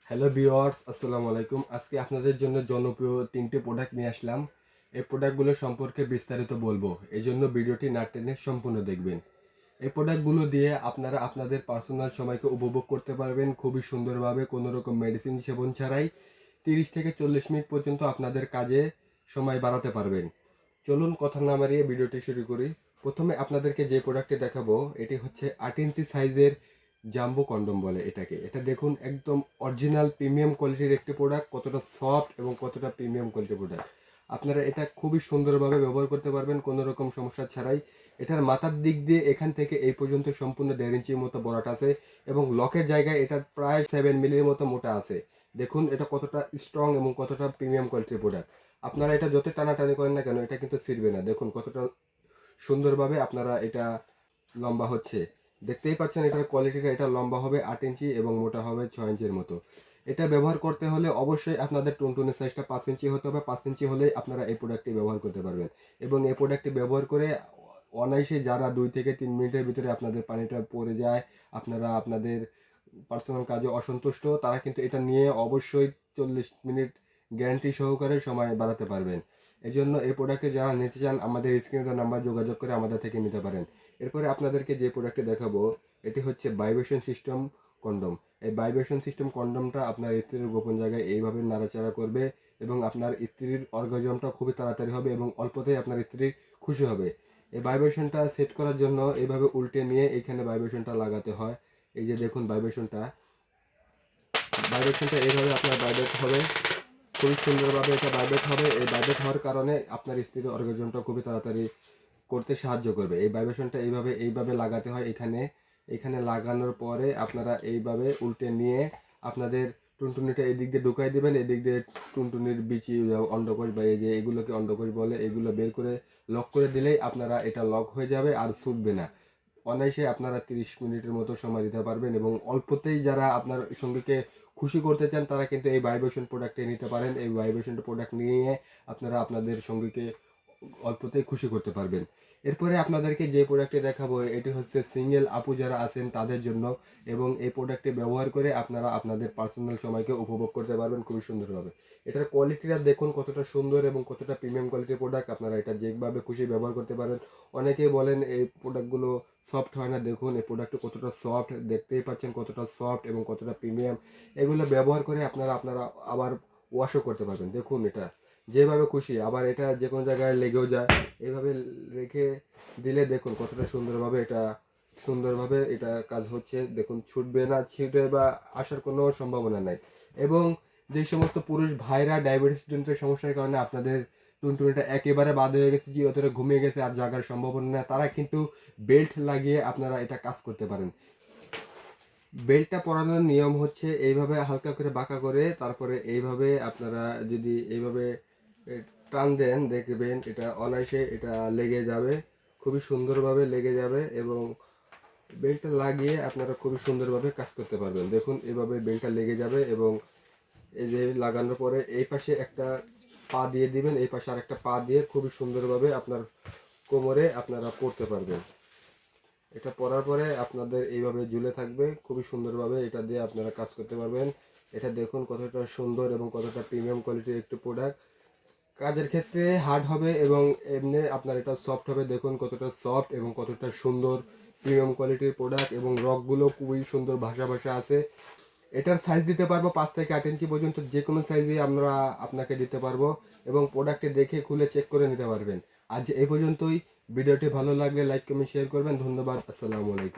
Hello viewers, আসসালামু আলাইকুম। আজকে আপনাদের জন্য জনপ্রিয় তিনটে প্রোডাক্ট নিয়ে আসলাম। এই প্রোডাক্টগুলো সম্পর্কে বিস্তারিত বলবো, এই জন্য ভিডিওটি না টেনে সম্পূর্ণ দেখবেন। এই প্রোডাক্টগুলো দিয়ে আপনারা আপনাদের পার্সোনাল সময়কে উপভোগ করতে পারবেন খুবই সুন্দরভাবে, কোনো রকম মেডিসিন সেবন ছাড়াই। 30 থেকে 40 মিনিট পর্যন্ত আপনাদের কাজে সময় বাড়াতে পারবেন। চলুন কথা না বাড়িয়ে ভিডিওটি শুরু করি। প্রথমে আপনাদেরকে যে প্রোডাক্টটি দেখাবো, এটি হচ্ছে 8 ইঞ্চি সাইজের জাম্বো কন্ডম বলে এটাকে। এটা দেখুন, একদম অরিজিনাল প্রিমিয়াম কোয়ালিটির একটি প্রোডাক্ট, কতটা সফট এবং কতটা প্রিমিয়াম কোয়ালিটির প্রোডাক্ট। আপনারা এটা খুবই সুন্দরভাবে ব্যবহার করতে পারবেন কোনো রকম সমস্যা ছাড়াই। এটার মাথার দিক দিয়ে এখান থেকে এই পর্যন্ত সম্পূর্ণ 1.5 ইঞ্চির মতো বড়াট আছে এবং লকের জায়গায় এটা প্রায় 7 মিলির মতো মোটা আছে। দেখুন এটা কতটা স্ট্রং এবং কতটা প্রিমিয়াম কোয়ালিটির প্রোডাক্ট। আপনারা এটা যত টানাটানি করেন না কেন, এটা কিন্তু ছিঁড়বে না। দেখুন কতটা সুন্দরভাবে আপনারা এটা লম্বা হচ্ছে, দেখতেই পাচ্ছেন এটার কোয়ালিটিটা। এটা লম্বা হবে 8 ইঞ্চি এবং মোটা হবে 6 ইঞ্চির মতো। এটা ব্যবহার করতে হলে অবশ্যই আপনাদের টুনটুনের সাইজটা 5 ইঞ্চি হতে হবে। 5 ইঞ্চি হলেই আপনারা এই প্রোডাক্টটি ব্যবহার করতে পারবেন এবং এই প্রোডাক্টটি ব্যবহার করে অনায়াসে যারা 2 থেকে 3 মিনিটের ভিতরে আপনাদের পানিটা পড়ে যায়, আপনারা আপনাদের পার্সোনাল কাজে অসন্তুষ্ট, তারা কিন্তু এটা নিয়ে অবশ্যই 40 মিনিট গ্যারান্টি সহকারে সময় বাড়াতে পারবেন। এই জন্য এই প্রোডাক্টে যারা নিতে চান আমাদের স্ক্রিনে দেওয়া নাম্বার যোগাযোগ করে আমাদের থেকে নিতে পারেন। এরপরে আপনাদেরকে যে প্রোডাক্টটি দেখাবো, এটি হচ্ছে ভাইব্রেশন সিস্টেম কন্ডম। এই ভাইব্রেশন সিস্টেম কন্ডমটা আপনার স্ত্রীর গোপন জায়গায় এইভাবে নাড়াচাড়া করবে এবং আপনার স্ত্রীর অর্গাজমটা খুবই তাড়াতাড়ি হবে এবং অল্পতেই আপনার স্ত্রী খুশি হবে। এই ভাইব্রেশনটা সেট করার জন্য এইভাবে উল্টে নিয়ে এখানে ভাইব্রেশনটা লাগাতে হয়। এই যে দেখুন ভাইব্রেশনটা এইভাবে আপনার ভাইব্রেট হবে, খুবই সুন্দরভাবে এটা ভাইব্রেট হবে। এই ভাইব্রেট হওয়ার কারণে আপনার স্ত্রীর অর্গাজমটা খুবই তাড়াতাড়ি করতে সাহায্য করবে। এই ভাইব্রেশনটা এইভাবে লাগাতে হয়। এখানে এখানে লাগানোর পরে আপনারা এইভাবে উল্টে নিয়ে আপনাদের টুনটুনিটা এদিক দিয়ে ঢুকাই দেবেন। এদিক দিয়ে টুনটুনির বিচি, অন্ডকোষ বা এই যে এগুলোকে অন্ডকোষ বলে, এগুলো বের করে লক করে দিলেই আপনারা এটা লক হয়ে যাবে আর ছুটবে না। অনায়াসে আপনারা 30 মিনিটের মতো সময় দিতে পারবেন এবং অল্পতেই যারা আপনার সঙ্গীকে খুশি করতে চান তারা কিন্তু এই ভাইব্রেশন প্রোডাক্টটি নিতে পারেন। এই ভাইব্রেশন প্রোডাক্ট নিয়ে আপনারা আপনাদের সঙ্গীকে অল্পতেই খুশি করতে পারবেন। এরপরে আপনাদেরকে যে প্রোডাক্টটি দেখাবো, এটি হচ্ছে সিঙ্গেল আপু যারা আছেন তাদের জন্য, এবং এই প্রোডাক্টটি ব্যবহার করে আপনারা আপনাদের পার্সোনাল সময়কে উপভোগ করতে পারবেন খুবই সুন্দরভাবে। এটার কোয়ালিটিটা দেখুন কতটা সুন্দর এবং কতটা প্রিমিয়াম কোয়ালিটির প্রোডাক্ট। আপনারা এটা যেভাবে খুশি ব্যবহার করতে পারেন। অনেকেই বলেন এই প্রোডাক্টগুলো সফট হয় না, দেখুন এই প্রোডাক্টটা কতটা সফট, দেখতেই পাচ্ছেন কতটা সফট এবং কতটা প্রিমিয়াম। এগুলো ব্যবহার করে আপনারা আবার ওয়াশও করতে পারবেন। দেখুন এটা যেভাবে খুশি, আবার এটা যে কোনো জায়গায় লেগেও যায়। এইভাবে রেখে দিলে দেখুন কতটা সুন্দরভাবে এটা কাজ হচ্ছে। দেখুন ছুটবে না, ছিটে বা আসার কোনো সম্ভাবনা নাই। এবং যে সমস্ত পুরুষ ভাইরা ডায়াবেটিস জনিত সমস্যার কারণে আপনাদের টুনটুনিটা একেবারে বাদ হয়ে গেছে, চিরতরে ঘুমিয়ে গেছে, আর জাগার সম্ভাবনা নেই, তারা কিন্তু বেল্ট লাগিয়ে আপনারা এটা কাজ করতে পারেন। বেল্টটা পরানোর নিয়ম হচ্ছে এইভাবে হালকা করে বাঁকা করে, তারপরে এইভাবে আপনারা যদি এইভাবে টান দেন দেখবেন এটা অনায়াসে এটা লেগে যাবে, খুবই সুন্দরভাবে লেগে যাবে এবং বেল্টটা লাগিয়ে আপনারা খুবই সুন্দরভাবে কাজ করতে পারবেন। দেখুন এভাবে বেল্টটা লেগে যাবে এবং এই যে লাগানোর পরে এই পাশে একটা পা দিয়ে দিবেন, এই পাশে আরেকটা পা দিয়ে খুবই সুন্দরভাবে আপনার কোমরে আপনারা পরতে পারবেন। এটা পরার পরে আপনাদের এইভাবে ঝুলে থাকবে, খুবই সুন্দরভাবে এটা দিয়ে আপনারা কাজ করতে পারবেন। এটা দেখুন কতটা সুন্দর এবং কতটা প্রিমিয়াম কোয়ালিটির একটি প্রোডাক্ট। কাজের ক্ষেত্রে হার্ড হবে এবং এমনি আপনার এটা সফট হবে। দেখুন কতটা সফট এবং কতটা সুন্দর প্রিমিয়াম কোয়ালিটির প্রোডাক্ট এবং রকগুলো খুবই সুন্দর ভাষা আছে। এটার সাইজ দিতে পারবো 5 থেকে 8 ইঞ্চি পর্যন্ত, যে কোনো সাইজে আমরা আপনাকে দিতে পারবো এবং প্রোডাক্টটি দেখে খুলে চেক করে নিতে পারবেন। আজ এই পর্যন্তই। ভিডিওটি ভালো লাগলে লাইক কমেন্ট শেয়ার করবেন। ধন্যবাদ। আসসালামু আলাইকুম।